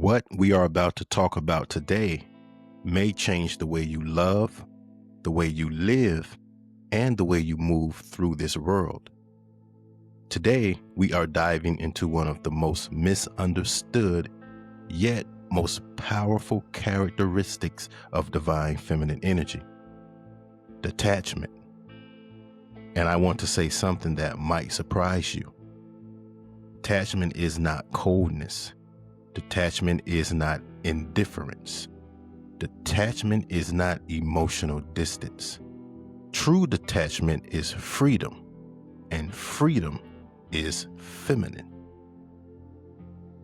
What we are about to talk about today may change the way you love, the way you live, and the way you move through this world. Today, we are diving into one of the most misunderstood yet most powerful characteristics of divine feminine energy: detachment. And I want to say something that might surprise you. Detachment is not coldness. Detachment is not indifference. Detachment is not emotional distance. True detachment is freedom, and freedom is feminine.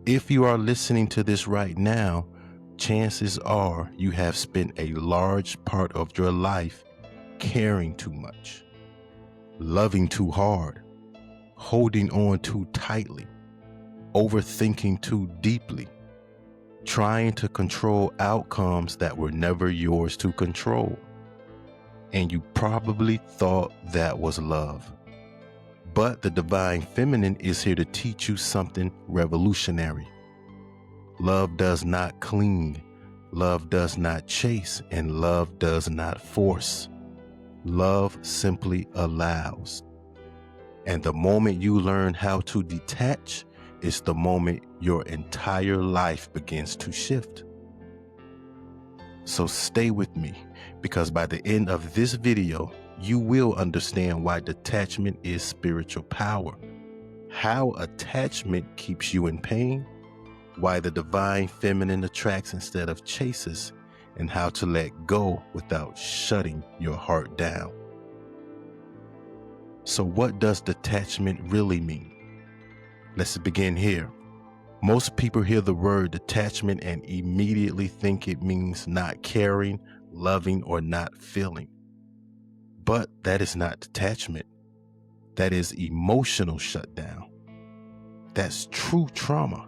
If you are listening to this right now, chances are you have spent a large part of your life caring too much, loving too hard, holding on too tightly, overthinking too deeply, trying to control outcomes that were never yours to control. And you probably thought that was love. But the divine feminine is here to teach you something revolutionary. Love does not cling, love does not chase, and love does not force. Love simply allows. And the moment you learn how to detach is the moment your entire life begins to shift. So stay with me, because by the end of this video, you will understand why detachment is spiritual power, how attachment keeps you in pain, why the divine feminine attracts instead of chases, and how to let go without shutting your heart down. So what does detachment really mean? Let's begin here. Most people hear the word detachment and immediately think it means not caring, loving, or not feeling. But that is not detachment. That is emotional shutdown. That's true trauma.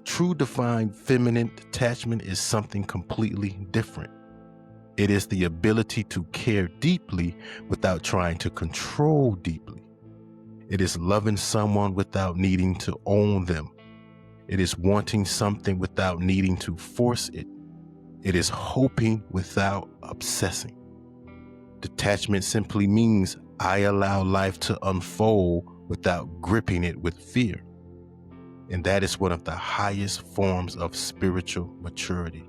True divine feminine detachment is something completely different. It is the ability to care deeply without trying to control deeply. It is loving someone without needing to own them. It is wanting something without needing to force it. It is hoping without obsessing. Detachment simply means I allow life to unfold without gripping it with fear. And that is one of the highest forms of spiritual maturity.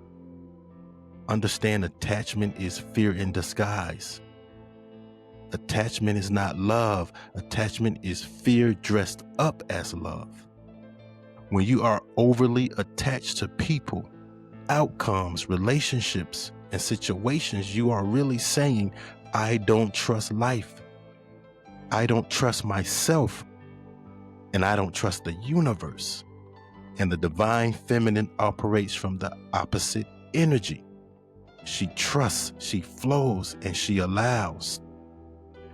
Understand, attachment is fear in disguise. Attachment is not love. Attachment is fear dressed up as love. When you are overly attached to people, outcomes, relationships, and situations, you are really saying, I don't trust life. I don't trust myself. And I don't trust the universe. And the divine feminine operates from the opposite energy. She trusts, she flows, and she allows.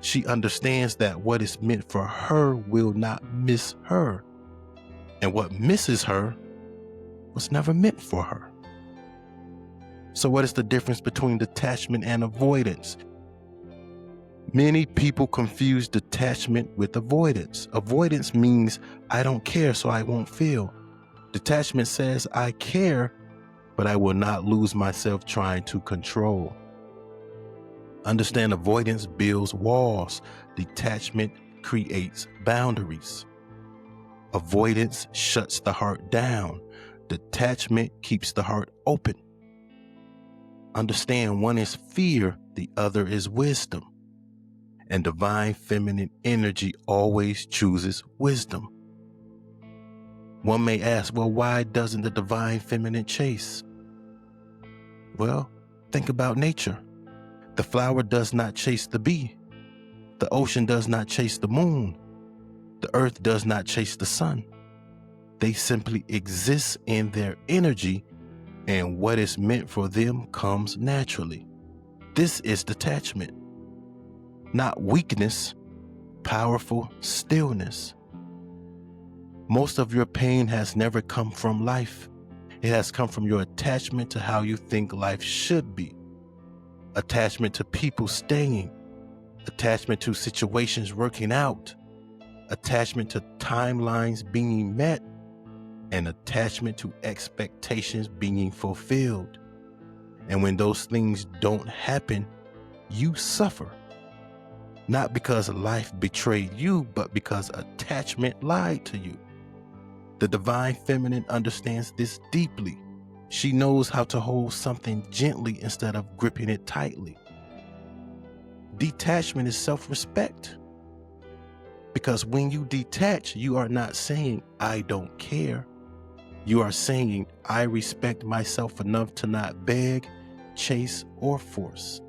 She understands that what is meant for her will not miss her. And what misses her was never meant for her. So what is the difference between detachment and avoidance? Many people confuse detachment with avoidance. Avoidance means I don't care, so I won't feel. Detachment says I care, but I will not lose myself trying to control. Understand, avoidance builds walls. Detachment creates boundaries. Avoidance shuts the heart down. Detachment keeps the heart open. Understand, one is fear, the other is wisdom. And divine feminine energy always chooses wisdom. One may ask, well, why doesn't the divine feminine chase? Well, think about nature. The flower does not chase the bee. The ocean does not chase the moon. The earth does not chase the sun. They simply exist in their energy, and what is meant for them comes naturally. This is detachment, not weakness, powerful stillness. Most of your pain has never come from life. It has come from your attachment to how you think life should be. Attachment to people staying. Attachment to situations working out. Attachment to timelines being met. and attachment to expectations being fulfilled. And when those things don't happen, you suffer. Not because life betrayed you, but because attachment lied to you. The divine feminine understands this deeply. She knows how to hold something gently instead of gripping it tightly. Detachment is self-respect. Because when you detach, you are not saying, I don't care. You are saying, I respect myself enough to not beg, chase, or force.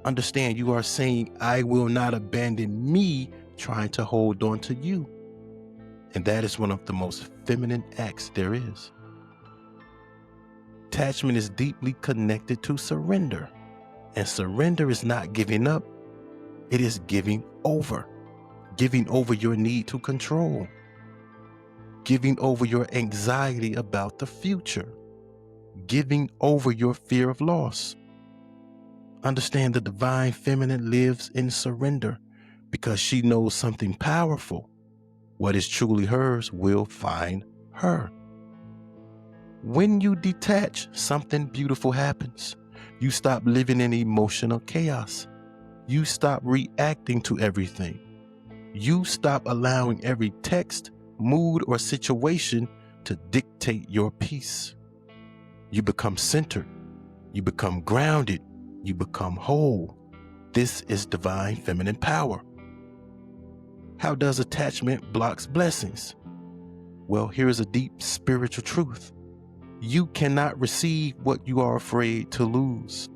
Understand, you are saying, I will not abandon me trying to hold on to you. And that is one of the most feminine acts there is. Attachment is deeply connected to surrender. And surrender is not giving up. It is giving over. Giving over your need to control. Giving over your anxiety about the future. Giving over your fear of loss. Understand the divine feminine lives in surrender because she knows something powerful. What is truly hers will find her. When you detach, something beautiful happens. You stop living in emotional chaos. You stop reacting to everything. You stop allowing every text, mood, or situation to dictate your peace. You become centered. You become grounded. You become whole. This is divine feminine power. How does attachment blocks blessings? Well, here is a deep spiritual truth. You cannot receive what you are afraid to lose.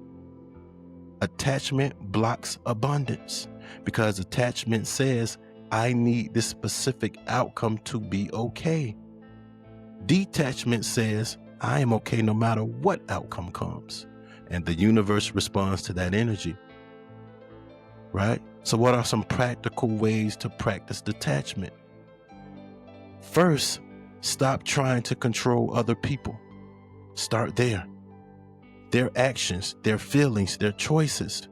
Attachment blocks abundance because attachment says, I need this specific outcome to be okay. Detachment says, I am okay no matter what outcome comes. And the universe responds to that energy. Right? So what are some practical ways to practice detachment? First, stop trying to control other people. Start there. Their actions, their feelings, their choices.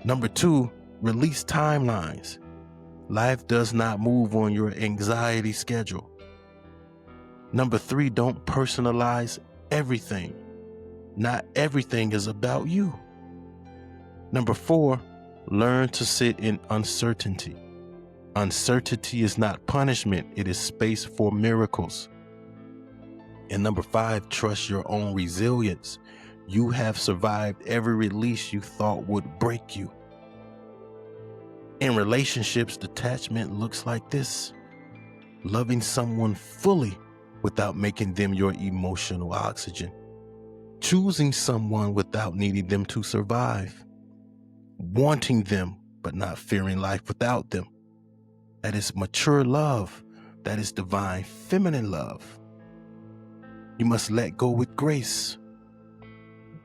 Number 2, release timelines. Life does not move on your anxiety schedule. Number 3, don't personalize everything. Not everything is about you. Number 4, learn to sit in uncertainty. Uncertainty is not punishment, it is space for miracles. And number 5, trust your own resilience. You have survived every release you thought would break you. In relationships, detachment looks like this. Loving someone fully without making them your emotional oxygen. Choosing someone without needing them to survive. Wanting them, but not fearing life without them. That is mature love. That is divine feminine love. You must let go with grace,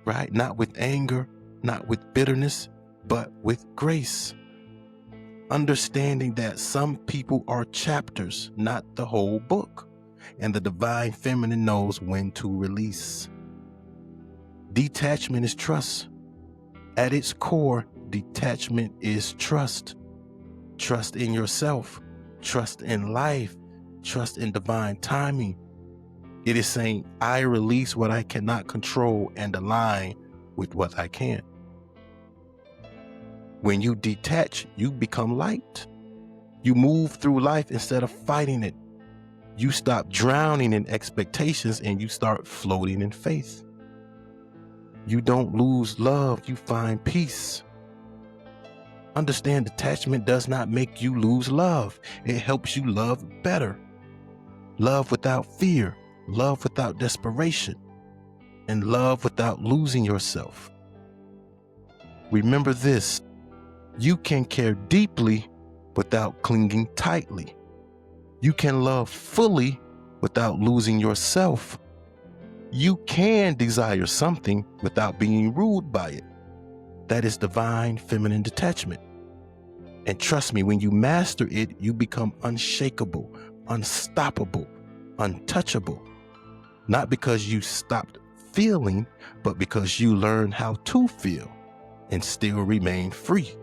right? Not with anger, not with bitterness, but with grace. Understanding that some people are chapters, not the whole book. And the divine feminine knows when to release. Detachment is trust. At its core, detachment is trust. Trust in yourself, trust in life, trust in divine timing. It is saying, I release what I cannot control and align with what I can. When you detach, you become light. You move through life instead of fighting it. You stop drowning in expectations and you start floating in faith. You don't lose love, you find peace. Understand, detachment does not make you lose love. It helps you love better. Love without fear, love without desperation, and love without losing yourself. Remember this, you can care deeply without clinging tightly. You can love fully without losing yourself. You can desire something without being ruled by it. That is divine feminine detachment. And trust me, when you master it, you become unshakable, unstoppable, untouchable. Not because you stopped feeling, but because you learn how to feel and still remain free.